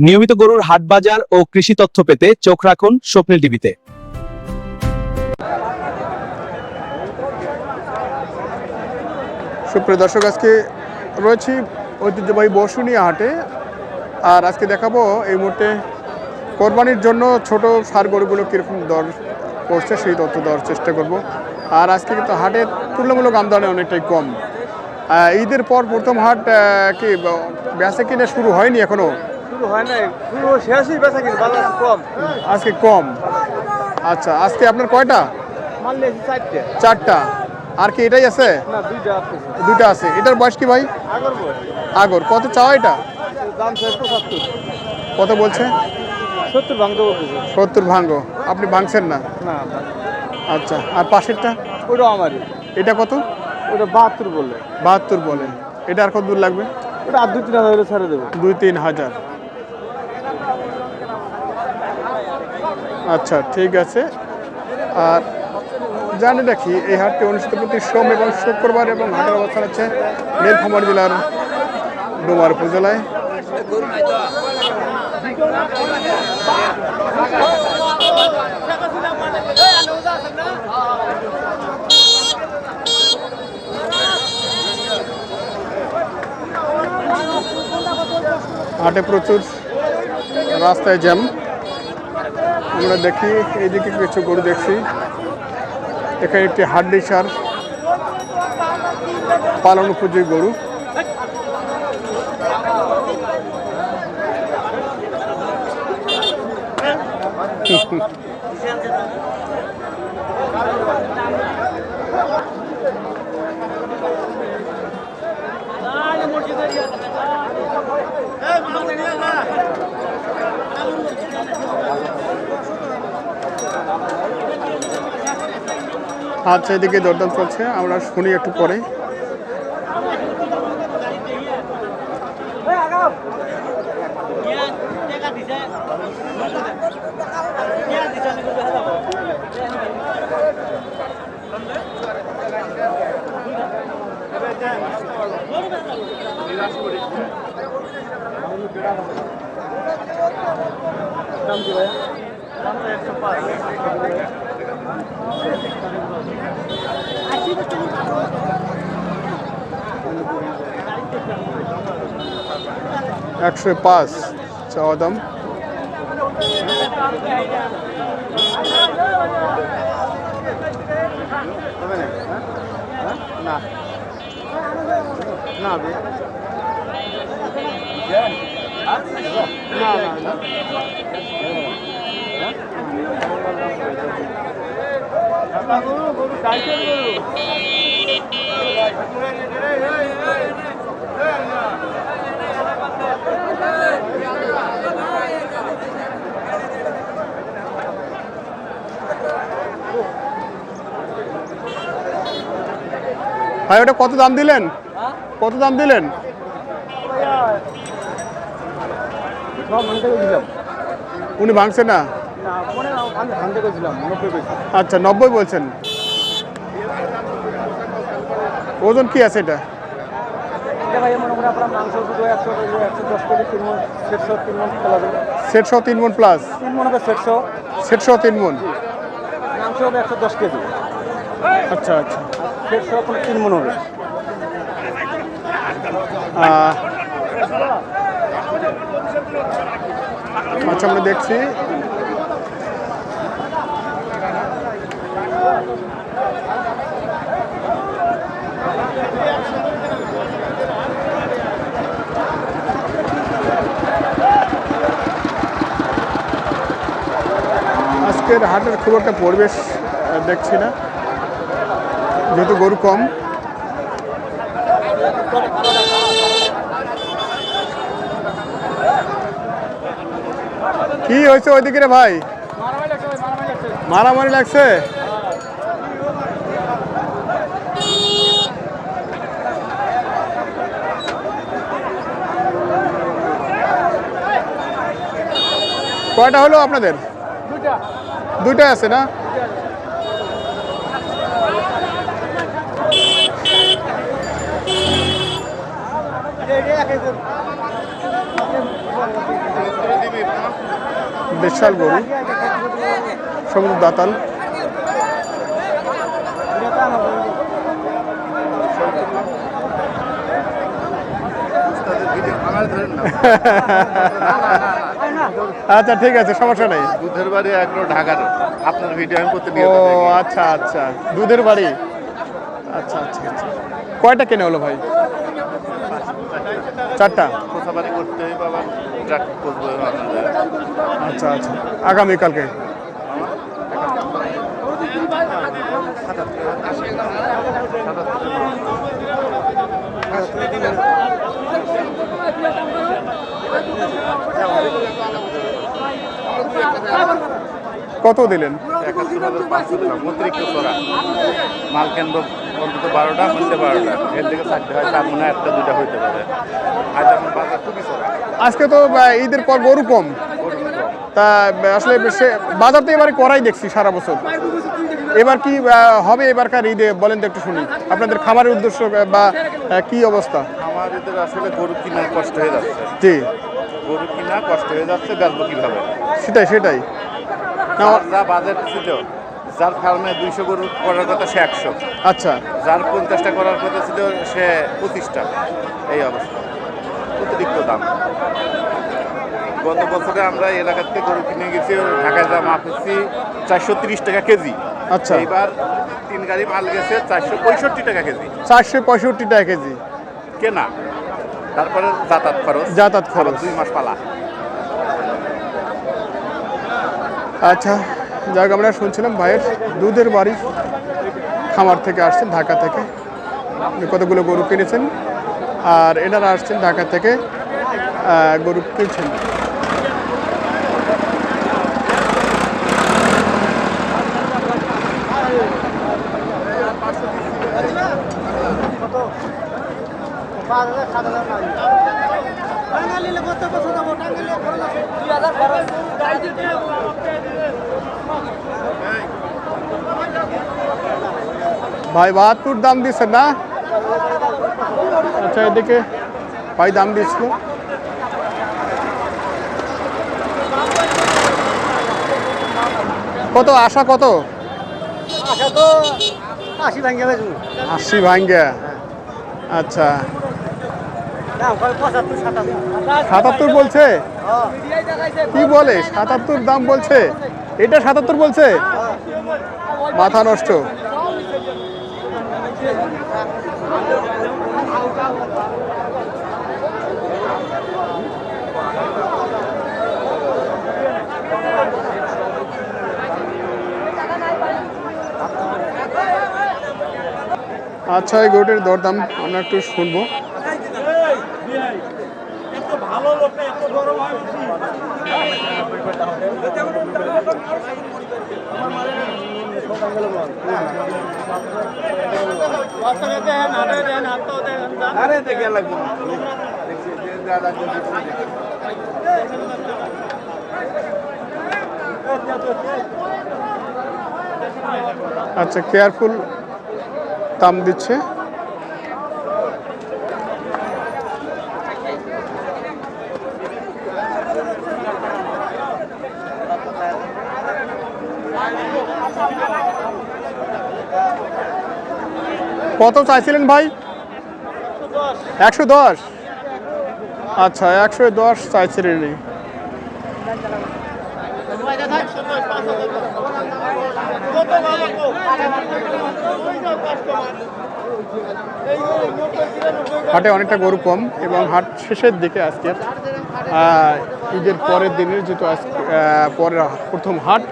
নিয়মিত গরুর হাট বাজার ও কৃষি তথ্য পেতে চোখ রাখুন স্বপ্নিল টিভিতে। সুপ্রিয় দর্শক, আজকে রয়েছি ঐতিহ্যবাহী বসুনিয়া হাটে। আর আজকে দেখাবো এই মুহূর্তে কোরবানির জন্য ছোট ষাঁড় গরুগুলো কীরকম দর পড়ছে সেই তথ্য দেওয়ার চেষ্টা করব। আর আজকে কিন্তু হাটের তুলনামূলক আমদানি অনেকটাই কম। ঈদের পর প্রথম হাট কি বেচা কিনা শুরু হয়নি এখনো? শুরু হয় নাই, পুরো শেষই বেচা কিনা, বাজার কম। আজকে কম। আচ্ছা, আজকে আপনার কয়টা? মারলে চারটে। চারটা। আর কি এটাই আছে? না, দুইটা আছে। দুইটা আছে। এটার বয়স কি ভাই? আগর বই আগর। কত চাও এটা? দাম 75। কত বলছে? 70 ভাঙতে বলতেছে। 70 ভাঙ্গো। আপনি ভাঙছেন না? না, আচ্ছা, আর পাশেরটা? ওটা আমারই। এটা কত? ওটা 72 বললে। 72 বলেন। এটা আর কত দূর লাগবে? ওটা আর 2-3 হাজার হলে ছেড়ে দেবো। 2-3 হাজার। আচ্ছা, ঠিক আছে। আর জানি রাখি, এই হাটটি অনুষ্ঠিত প্রতি সোম এবং শুক্রবার এবং হাটের অবস্থান হচ্ছে নীলফামারী জেলার ডোমার উপজেলায়। হাটে প্রচুর রাস্তায় জ্যাম। আমরা দেখি এইদিকে কিছু গরু দেখছি। এখানে একটি হাড্ডি সার পালন উপযোগী গরু। আচ্ছা, এদিকে দরদাম চলছে, আমরা শুনি একটু পরে। দাম কি ভাই? দামটা 105। 105 চাওয়া দাম। না না বে না না গরু গরু টাইটেল গরু। ভাই, ওটা কত দাম দিলেন? কত দাম দিলেন? সব ভাঙতে গেছিলাম। উনি ভাঙছে না? না, মনে না, আমি ভাঙতে গেছিলাম 90 পয়সা। আচ্ছা, 90 বলছেন। ওজন কি আছে এটা? এটা ভাই মনে করে আপনার মাংস শুধু 110 কেজি 3 মণ, 700 3 মণ খেলা দেবে। সেটশো 3 মণ প্লাস? 3 মণ হবে 700। সেটশো 3 মণ। মাংস হবে 110 কেজি। আচ্ছা আচ্ছা। 700 আপনার 3 মণ হবে। আচ্ছা, আমরা দেখছি। আজকের হাটের খুব একটা পরিবেশ দেখছি না, যেহেতু গরু কম। কি হয়েছে ওইদিকে রে ভাই? মারামারি লাগছে। কয়টা হলো আপনাদের? দুইটা আছে না? দেশাল গরু, সমুদ্র দাতাল। আচ্ছা ঠিক আছে, সমস্যা নেই। দুধের বাড়ি একদম ঢাকার, আপনার ভিডিও আমি করতে ও আচ্ছা আচ্ছা, দুধের বাড়ি। আচ্ছা আচ্ছা আচ্ছা, কয়টা কেনা হলো ভাই? 4টা। কোথাবাড়ি করতে বাবা ট্রাক করবো আপনাদের। আচ্ছা আচ্ছা, আগামীকালকে। কত দিলেন? 71,500 দিলাম, অতিরিক্ত চড়া। মাল কিনবো অন্তত 12টা, মিলতে 12টা, এর দিকে থাকতে হয় 4 মনে 1টা 2টা হইতে পারে। আজ আমার বাজার খুবই চড়া। আজকে তো ঈদের পর গরু কম, তা আসলে বাজার তো এবারে করাই দেখছি সারা বছর। এবার কি হবে এবারকার ঈদে বলেন তো একটু শুনি, আপনাদের খামারের উদ্দেশ্য বা কি অবস্থা? আমার এদের আসলে গরু কিনা কষ্ট হয়ে যাচ্ছে। জি, গরু কিনা কষ্ট হয়ে যাচ্ছে, বেচবো কিভাবে? সেটাই সেটাই। না, যা বাজেট ছিল, যার ফার্মে 200 গরু করার কথা সে 100, আচ্ছা যার 50টা করার কথা ছিল সে 25টা। এই অবস্থা, অতিরিক্ত দাম। গত বছরে আমরা এলাকা থেকে গরু কিনে গেছি, ঢাকায় যা মাপেছি 430 টাকা কেজি। আচ্ছা, এইবার 3 গাড়ি মাল গেছে 465 টাকা কেজি 465 টাকা কেজি কেনা, তারপরে যাতায়াত খরচ 2 মাস পালা। আচ্ছা যাক, আমরা শুনছিলাম ভাইয়ের দুধের বাড়ি খামার থেকে আসছেন, ঢাকা থেকে কতগুলো গরু কিনেছেন, আর এনারা আসছেন ঢাকা থেকে গরু কিনছেন। ভাই 72 দাম দিচ্ছেন না? আচ্ছা, এদিকে ভাই দাম দিচ্ছিল। কত আশা? কত আশা তো 80 ভাঙিয়ে বেচবো। 80 ভাঙ্গা। আচ্ছা, 77 বলছে? কি বলে 77 দাম বলছে? এটা 77 বলছে? মাথা নষ্ট। আচ্ছা, এই গরুটির দরদাম আমরা একটু শুনবো। আচ্ছা, কেয়ারফুল দাম দিচ্ছে। কত চাইছিলেন ভাই? 110। আচ্ছা, 110 চাইছিলেন। হাটে অনেকটা গরু কম এবং হাট শেষের দিকে আজকে ঈদের পরের দিনের যেহেতু আজকে পরের প্রথম হাট।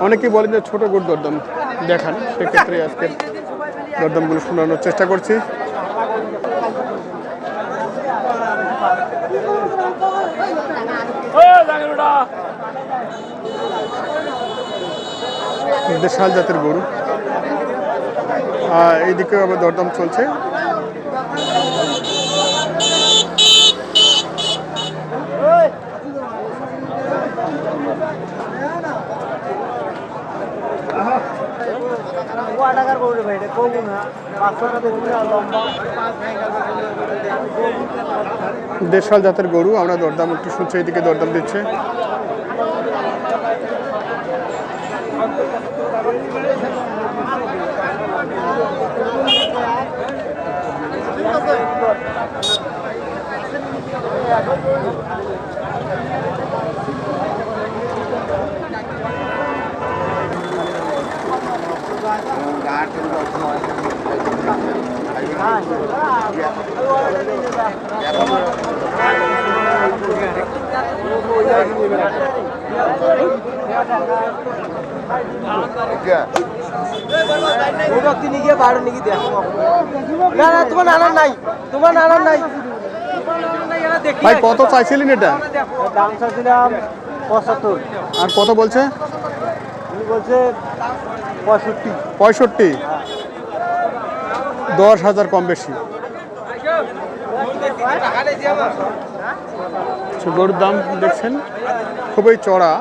অনেকেই বলেন যে ছোট গরুর দরদাম দেখান, সেক্ষেত্রে আজকে দরদামগুলো শোনানোর চেষ্টা করছি। দেশাল জাতের গরু, এইদিকে আবার দরদাম চলছে। কয় টাকার গরু রে ভাই? এটা কমু না, 500 টাকা দেখুন না, লম্বা। দেশাল জাতের গরু, আমরা দরদাম একটু শুনছি, এইদিকে দরদাম দিচ্ছে। তিনি গিয়ে বাড়ি নিয়ে দেখো না না, তোমার নানার নাই, তোমার নানার নাই। ভাই কত চাইছিলেন এটা? দাম চাইছিলাম 75, আর কত বলছে? উনি বলছে 65। 65, 10,000 কম বেশি। গরুর দাম দেখছেন খুবই চড়া।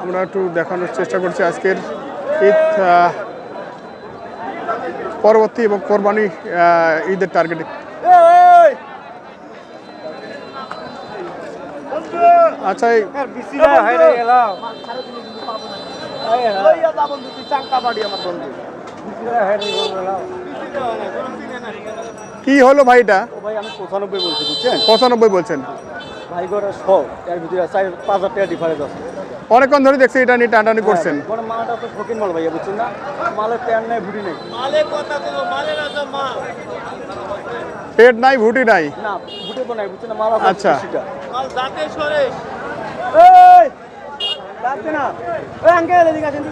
আমরা একটু দেখানোর চেষ্টা করছি আজকের ঈদ পরবর্তী এবং কোরবানি ঈদের টার্গেটে। আচ্ছা, কি হলো ভাই এটা? ভাই আমি 95 বলছি, বুঝছেন? 95 বলছেন? ভাই করে 100 এর ভিতরে 4,000 টাকা ডিফারেন্স আছে। অনেকক্ষণ ধরে দেখছি এটা নিয়ে টানাটানি করছেন। মানে মালটা তো ফকির মাল ভাইয়া, বুঝছেন না? মালের প্যান নাই, ভুটি নাই। পেট নাই, ভুটি নাই। না, ভুটি তো নাই, বুঝছেন না? মাল আছে। আচ্ছা। মাল দাঁতে সরে। এই দাঁতে না। ওই আঙ্কেল এদিকে আসেন।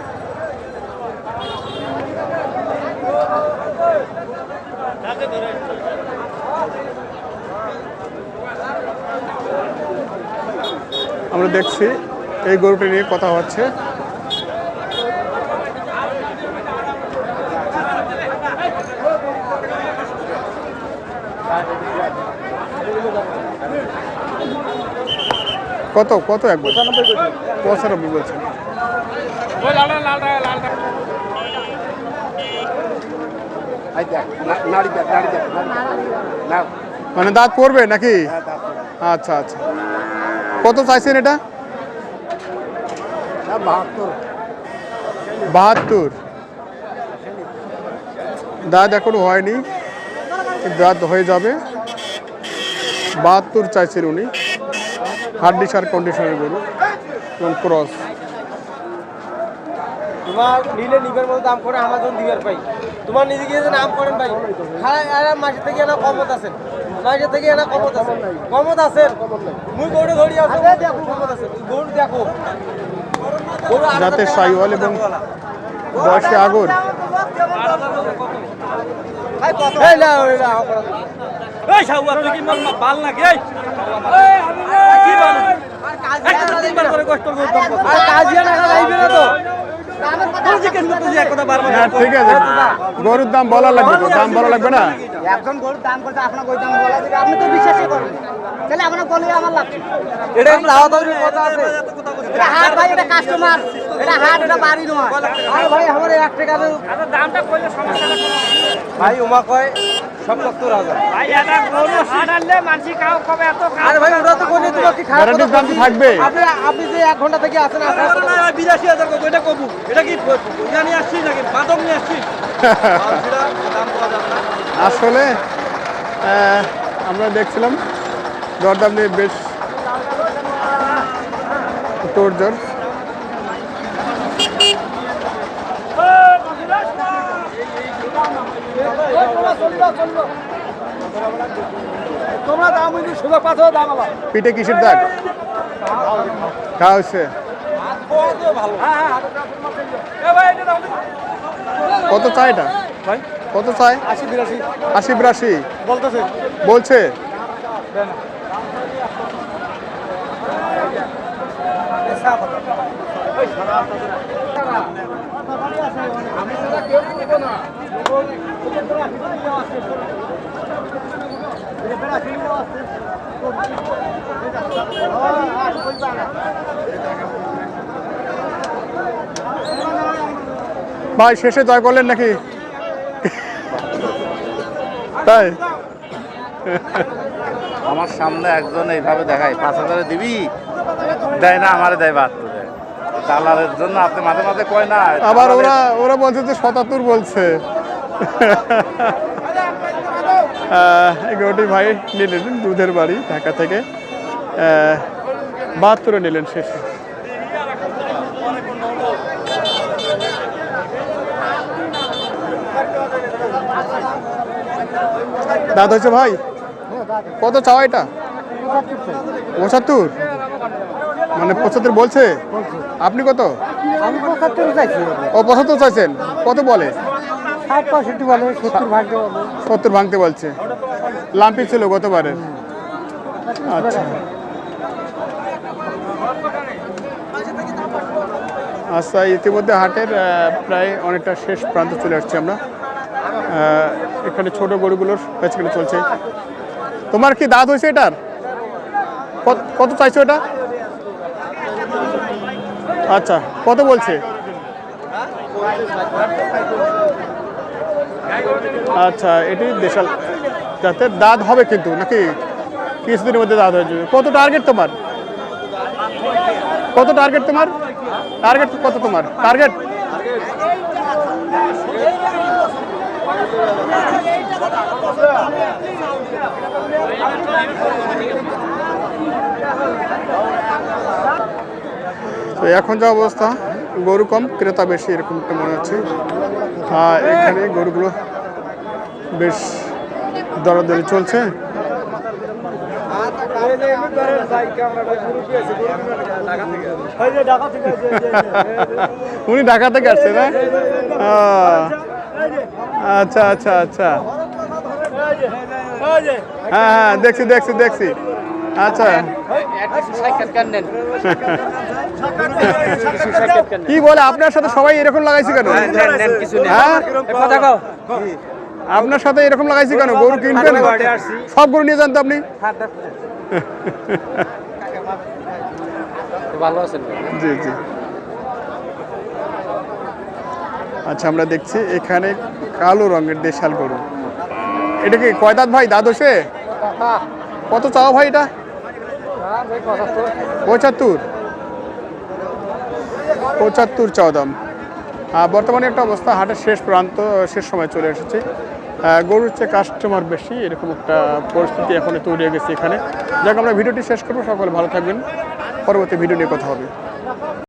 দাঁতে ধরে। আমরা দেখছি এই গরুটি নিয়ে কথা হচ্ছে। কত কত একবার? 95 বলছেন। মানে দাঁত পড়বে নাকি? আচ্ছা আচ্ছা, কত চাইছেন এটা? 72। দাঁত এখনো হয়নি, দাঁত হয়ে যাবে। 72 চাইছেন উনি। হাড্ডি সার কন্ডিশনের গরু এবং ক্রস। তোমার নিলে নিবের মতো দাম করে আমাজন দিবার ভাই। তোমার নিজে গিয়ে নাম করেন ভাই। খায় মাসে থেকে এনা কমত আছেন, মাসে থেকে এনা কমত আছেন, কমত আছেন। মুই গরু ধরি আছে, দেখো কমত আছে, গরু দেখো। যাতে সাইওয়াল এবং বয়সে আগর। এই না ওই না এই শাহুয়া তুই কি বাল নাকি? এই কি বাল? একটা তিনবার করে কষ্ট করতে আর কাজিয়া না যাইবে না তো। হ্যাঁ ঠিক আছে, গরুর দাম বলা লাগবে তো, দাম বলা লাগবে না? একজন গরুর দাম করতে আপনাকে ওই দাম বলা যাবে, আপনি তো বিশ্বাসই করেন। তাহলে আপনাকে বলে আমার লাভ কি? এটা লাভ তৈরির কথা আছে। এটা হাট ভাই, এটা কাস্টমার, এটা হাট, এটা বাড়ি নয়। আর ভাই আমার 1 টাকা দামটা কইলে সমস্যাটা ভাই ওমা কয় 77,000 ভাই। এটা গরু হাট আনলে মানসি কাও কবে এত। আরে ভাই ওরা তো কোনে তোমার কি খারাপ গ্যারান্টির দাম থাকবে? আপনি যে 1 ঘন্টা থেকে আছেন, আপনার 82,000 কত? এটা কবু, এটা কি জানি আসছি নাকি মাদক নিয়ে আসছি? আসলে আমরা দেখছিলাম দরদাম নিয়ে বেশ তোড়জোড়। তোমরা দাম হইলে সুযোগ পাচ্ছ, দাম আলা পিঠে কিসের দাগ? খাওয়া হচ্ছে। কত চাই এটা ভাই? কত চাই? 80-82 80-82 বলতেছে। বলছে। ভাই শেষে জয় করলেন নাকি? তাই আমার সামনে একজন এইভাবে দেখায় 5,000 দিবি, দেয় না, আমারে দেয় 72 দেয়। দালালের জন্য আপনি মাঝে মাঝে কয় না, আবার ওরা বলছে যে 77 বলছে। গরুটি ভাই নিলেন দুধের বাড়ি ঢাকা থেকে, 72 নিলেন শেষে। দাঁত হয়েছে ভাই? কত চাওয়া এটা? 75, মানে 75 বলছে। আপনি কত? আমি 75 চাইছি। ও 75 চাইছেন, কত বলে? 60-65 বলে, 70 ভাঙতে বলে। 70 ভাঙতে বলছে। লাম্পি ছিল গতবারে। আচ্ছা আচ্ছা, ইতিমধ্যে হাটের প্রায় অনেকটা শেষ প্রান্তে চলে আসছি আমরা। এখানে ছোট গরুগুলোর বেচাকেনা চলছে। তোমার কি দাঁত হয়েছে এটার? কত চাইছো এটা? আচ্ছা, কত বলছে? আচ্ছা, এটি দেশাল জাতের, দাঁত হবে কিন্তু নাকি কিছুদিনের মধ্যে দাঁত হয়ে যাবে। কত টার্গেট তোমার? কত টার্গেট তোমার? টার্গেট কত তোমার? টার্গেট তো এখন যা অবস্থা, গরু কম ক্রেতা বেশি এরকম একটা মনে হচ্ছে। এখানে গরুগুলো বেশ দরাদরি চলছে। উনি ঢাকা থেকে আসছে না? আচ্ছা আচ্ছা আচ্ছা, হ্যাঁ হ্যাঁ, দেখছি দেখছি দেখছি। আচ্ছা, কি বলে আপনার সাথে সবাই এরকম লাগাইছে কেন? হ্যাঁ, আপনার সাথে এরকম লাগাইছে কেন? গরু কিনবেন, সব গরু নিয়ে যান তো আপনি। ভালো আছেন? জি জি। আচ্ছা, আমরা দেখছি এখানে কালো রঙের দেশাল গরু। এটা কি কয় দাঁত ভাই? দাঁত হচ্ছে? কত চাও ভাই এটা? 75 চাও দাম। বর্তমানে একটা অবস্থা, হাটের শেষ প্রান্ত, শেষ সময় চলে এসেছে। গরুর চেয়ে কাস্টমার বেশি, এরকম একটা পরিস্থিতি এখন তৈরি হয়ে গেছে এখানে। যাক, আমরা ভিডিওটি শেষ করবো। সকলে ভালো থাকবেন, পরবর্তী ভিডিও নিয়ে কথা হবে।